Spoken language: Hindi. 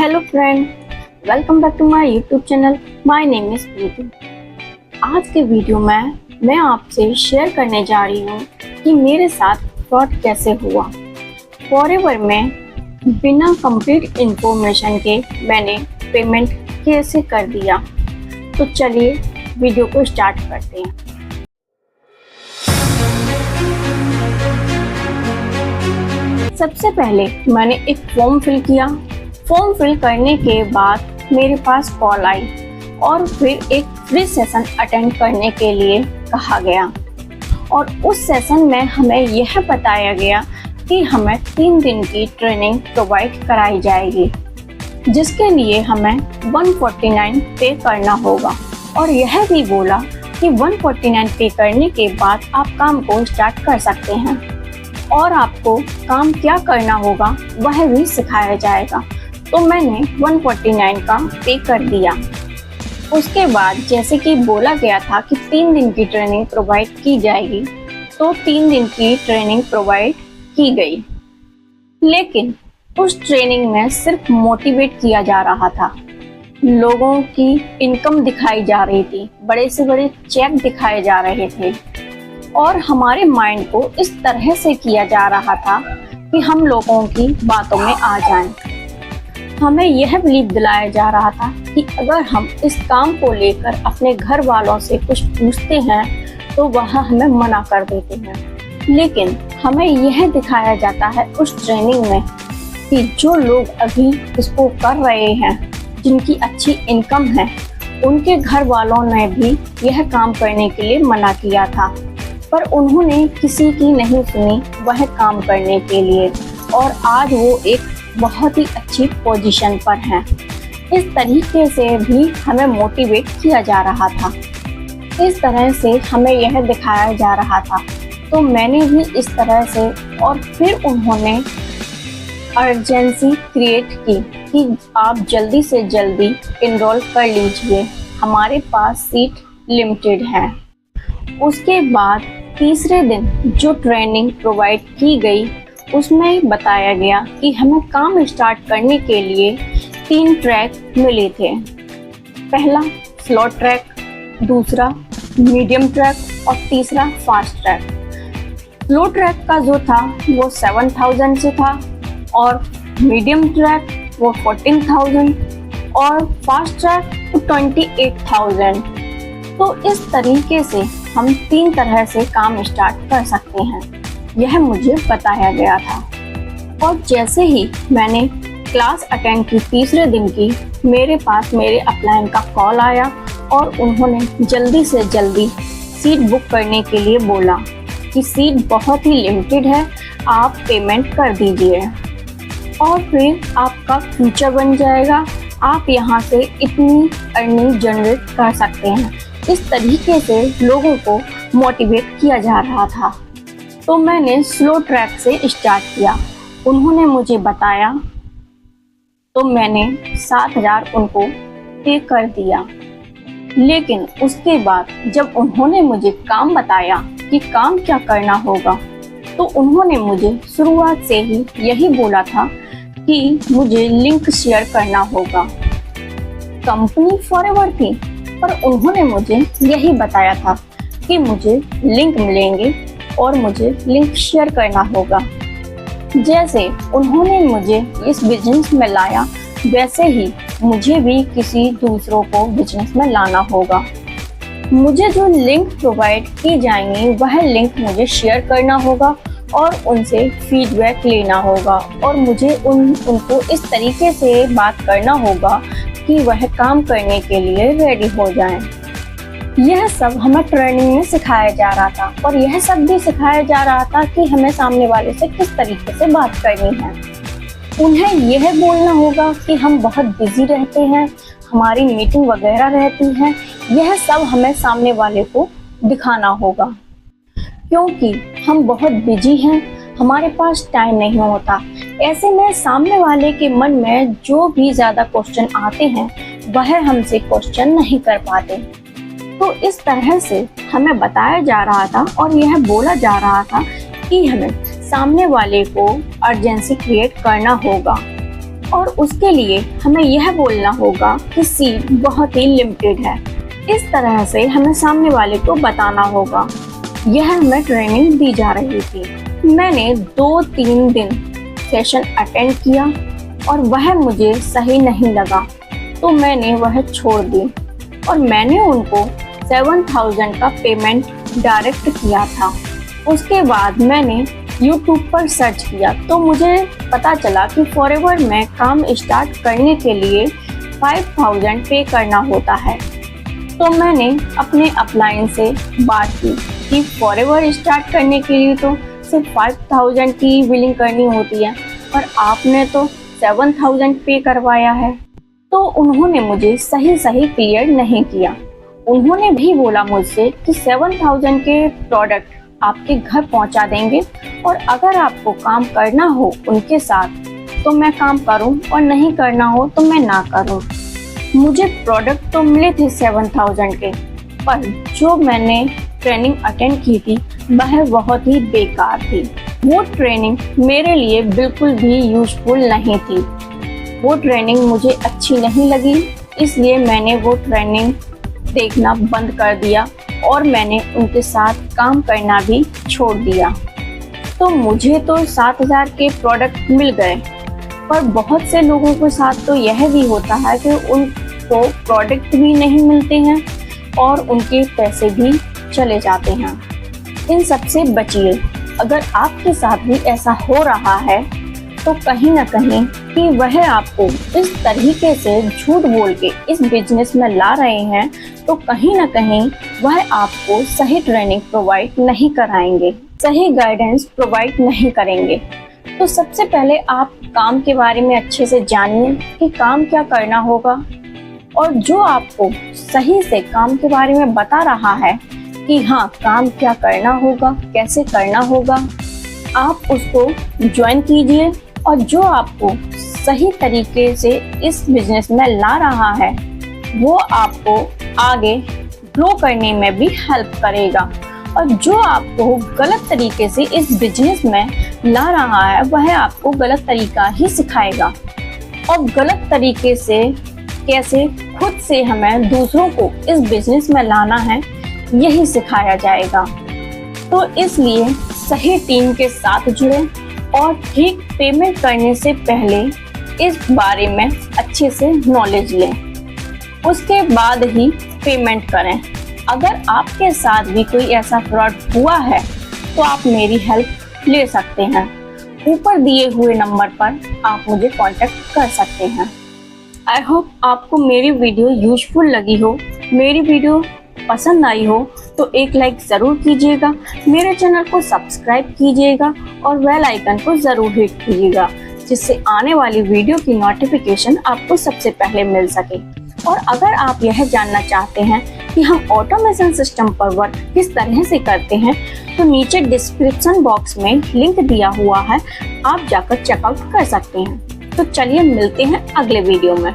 Hello friend, welcome back to my YouTube channel. My name is Preeti. आज के वीडियो में मैं आपसे शेयर करने जा रही हूँ कि मेरे साथ फ्रॉड कैसे हुआ। फॉरएवर में बिना कंप्लीट इंफॉर्मेशन के मैंने पेमेंट कैसे कर दिया। तो चलिए वीडियो को स्टार्ट करते हैं। सबसे पहले मैंने एक फॉर्म फिल किया। फॉर्म फिल करने के बाद मेरे पास कॉल आई और फिर एक फ्री सेशन अटेंड करने के लिए कहा गया और उस सेशन में हमें यह बताया गया कि हमें 3 दिन की ट्रेनिंग प्रोवाइड कराई जाएगी, जिसके लिए हमें 149 पे करना होगा। और यह भी बोला कि 149 पे करने के बाद आप काम को स्टार्ट कर सकते हैं और आपको काम क्या करना होगा वह भी सिखाया जाएगा। तो मैंने 149 का पे कर दिया। उसके बाद जैसे कि बोला गया था कि 3 दिन की ट्रेनिंग प्रोवाइड की जाएगी, तो 3 दिन की ट्रेनिंग प्रोवाइड की गई। लेकिन उस ट्रेनिंग में सिर्फ मोटिवेट किया जा रहा था, लोगों की इनकम दिखाई जा रही थी, बड़े से बड़े चेक दिखाए जा रहे थे और हमारे माइंड को इस तरह से किया जा रहा था कि हम लोगों की बातों में आ जाएं। हमें यह बिलीव दिलाया जा रहा था कि अगर हम इस काम को लेकर अपने घर वालों से कुछ पूछते हैं तो वह हमें मना कर देते हैं। लेकिन हमें यह दिखाया जाता है उस ट्रेनिंग में कि जो लोग अभी इसको कर रहे हैं, जिनकी अच्छी इनकम है, उनके घर वालों ने भी यह काम करने के लिए मना किया था, पर उन्होंने किसी की नहीं सुनी वह काम करने के लिए और आज वो एक बहुत ही अच्छी पोजीशन पर हैं। इस तरीके से भी हमें मोटिवेट किया जा रहा था, इस तरह से हमें यह दिखाया जा रहा था। तो मैंने भी इस तरह से, और फिर उन्होंने अर्जेंसी क्रिएट की कि आप जल्दी से जल्दी इनरोल कर लीजिए, हमारे पास सीट लिमिटेड है। उसके बाद तीसरे दिन जो ट्रेनिंग प्रोवाइड की गई उसमें बताया गया कि हमें काम स्टार्ट करने के लिए 3 ट्रैक मिले थे। पहला स्लो ट्रैक, दूसरा मीडियम ट्रैक और तीसरा फास्ट ट्रैक। स्लो ट्रैक का जो था वो 7000 से था और मीडियम ट्रैक वो 14000 और फास्ट ट्रैक 28000। तो इस तरीके से हम 3 तरह से काम स्टार्ट कर सकते हैं, यह मुझे बताया गया था। और जैसे ही मैंने क्लास अटेंड की तीसरे दिन की, मेरे पास मेरे अपलाइन का कॉल आया और उन्होंने जल्दी से जल्दी सीट बुक करने के लिए बोला कि सीट बहुत ही लिमिटेड है, आप पेमेंट कर दीजिए और फिर आपका फ्यूचर बन जाएगा, आप यहाँ से इतनी अर्निंग जनरेट कर सकते हैं। इस तरीके से लोगों को मोटिवेट किया जा रहा था। तो मैंने स्लो ट्रैक से स्टार्ट किया, उन्होंने मुझे बताया तो मैंने 7000 उनको पे कर दिया। लेकिन उसके बाद जब उन्होंने मुझे काम बताया कि काम क्या करना होगा, तो उन्होंने मुझे शुरुआत से ही यही बोला था कि मुझे लिंक शेयर करना होगा। कंपनी फॉरएवर थी, पर उन्होंने मुझे यही बताया था कि मुझे लिंक मिलेंगे और मुझे लिंक शेयर करना होगा। जैसे उन्होंने मुझे इस बिजनेस में लाया, वैसे ही मुझे भी किसी दूसरों को बिजनेस में लाना होगा। मुझे जो लिंक प्रोवाइड की जाएंगी वह लिंक मुझे शेयर करना होगा और उनसे फीडबैक लेना होगा और मुझे उनको इस तरीके से बात करना होगा कि वह काम करने के लिए रेडी हो जाएं। यह सब हमें ट्रेनिंग में सिखाया जा रहा था और यह सब भी सिखाया जा रहा था कि हमें सामने वाले से किस तरीके से बात करनी है। उन्हें यह बोलना होगा कि हम बहुत बिजी रहते हैं, हमारी मीटिंग वगैरह रहती है, यह सब हमें सामने वाले को दिखाना होगा क्योंकि हम बहुत बिजी हैं, हमारे पास टाइम नहीं होता। ऐसे में सामने वाले के मन में जो भी ज़्यादा क्वेश्चन आते हैं वह हमसे क्वेश्चन नहीं कर पाते। तो इस तरह से हमें बताया जा रहा था और यह बोला जा रहा था कि हमें सामने वाले को अर्जेंसी क्रिएट करना होगा और उसके लिए हमें यह बोलना होगा कि सीट बहुत ही लिमिटेड है। इस तरह से हमें सामने वाले को बताना होगा। यह हमें ट्रेनिंग दी जा रही थी। मैंने 2-3 दिन सेशन अटेंड किया और वह मुझे सही नहीं लगा, तो मैंने वह छोड़ दी और मैंने उनको 7,000 का पेमेंट डायरेक्ट किया था। उसके बाद मैंने YouTube पर सर्च किया तो मुझे पता चला कि फॉरएवर में काम स्टार्ट करने के लिए 5,000 पे करना होता है। तो मैंने अपने अपलाइन से बात की कि फॉरएवर स्टार्ट करने के लिए तो सिर्फ 5,000 की बिलिंग करनी होती है और आपने तो 7,000 पे करवाया है। तो उन्होंने मुझे सही क्लियर नहीं किया। उन्होंने भी बोला मुझसे कि 7,000 के प्रोडक्ट आपके घर पहुंचा देंगे और अगर आपको काम करना हो उनके साथ तो मैं काम करूं और नहीं करना हो तो मैं ना करूं। मुझे प्रोडक्ट तो मिले थे 7,000 के, पर जो मैंने ट्रेनिंग अटेंड की थी वह बहुत ही बेकार थी। वो ट्रेनिंग मेरे लिए बिल्कुल भी यूजफुल नहीं थी। वो ट्रेनिंग मुझे अच्छी नहीं लगी, इसलिए मैंने वो ट्रेनिंग देखना बंद कर दिया और मैंने उनके साथ काम करना भी छोड़ दिया। तो मुझे तो 7,000 के प्रोडक्ट मिल गए, पर बहुत से लोगों के साथ तो यह भी होता है कि उनको प्रोडक्ट भी नहीं मिलते हैं और उनके पैसे भी चले जाते हैं। इन सबसे बचिए। अगर आपके साथ भी ऐसा हो रहा है तो कहीं ना कहीं कि वह आपको इस तरीके से झूठ बोल के इस बिजनेस में ला रहे हैं, तो कहीं ना कहीं वह आपको सही ट्रेनिंग प्रोवाइड नहीं कराएंगे, सही गाइडेंस प्रोवाइड नहीं करेंगे। तो सबसे पहले आप काम के बारे में अच्छे से जानिए कि काम क्या करना होगा, और जो आपको सही से काम के बारे में बता रहा है कि हाँ काम क्या करना होगा, कैसे करना होगा, आप उसको ज्वाइन कीजिए। और जो आपको सही तरीके से इस बिजनेस में ला रहा है वो आपको आगे ग्रो करने में भी हेल्प करेगा, और जो आपको गलत तरीके से इस बिजनेस में ला रहा है वह आपको गलत तरीका ही सिखाएगा। और गलत तरीके से कैसे खुद से हमें दूसरों को इस बिजनेस में लाना है यही सिखाया जाएगा। तो इसलिए सही टीम के साथ जुड़े और ठीक पेमेंट करने से पहले इस बारे में अच्छे से नॉलेज लें, उसके बाद ही पेमेंट करें। अगर आपके साथ भी कोई ऐसा फ्रॉड हुआ है तो आप मेरी हेल्प ले सकते हैं। ऊपर दिए हुए नंबर पर आप मुझे कांटेक्ट कर सकते हैं। आई होप आपको मेरी वीडियो यूजफुल लगी हो, मेरी वीडियो पसंद आई हो तो एक लाइक ज़रूर कीजिएगा, मेरे चैनल को सब्सक्राइब कीजिएगा और बेल आइकन को ज़रूर हिट कीजिएगा, जिससे आने वाली वीडियो की नोटिफिकेशन आपको सबसे पहले मिल सके। और अगर आप यह जानना चाहते हैं कि हम ऑटोमेशन सिस्टम पर वर्क किस तरह से करते हैं तो नीचे डिस्क्रिप्शन बॉक्स में लिंक दिया हुआ है, आप जाकर चेकआउट कर सकते हैं। तो चलिए मिलते हैं अगले वीडियो में।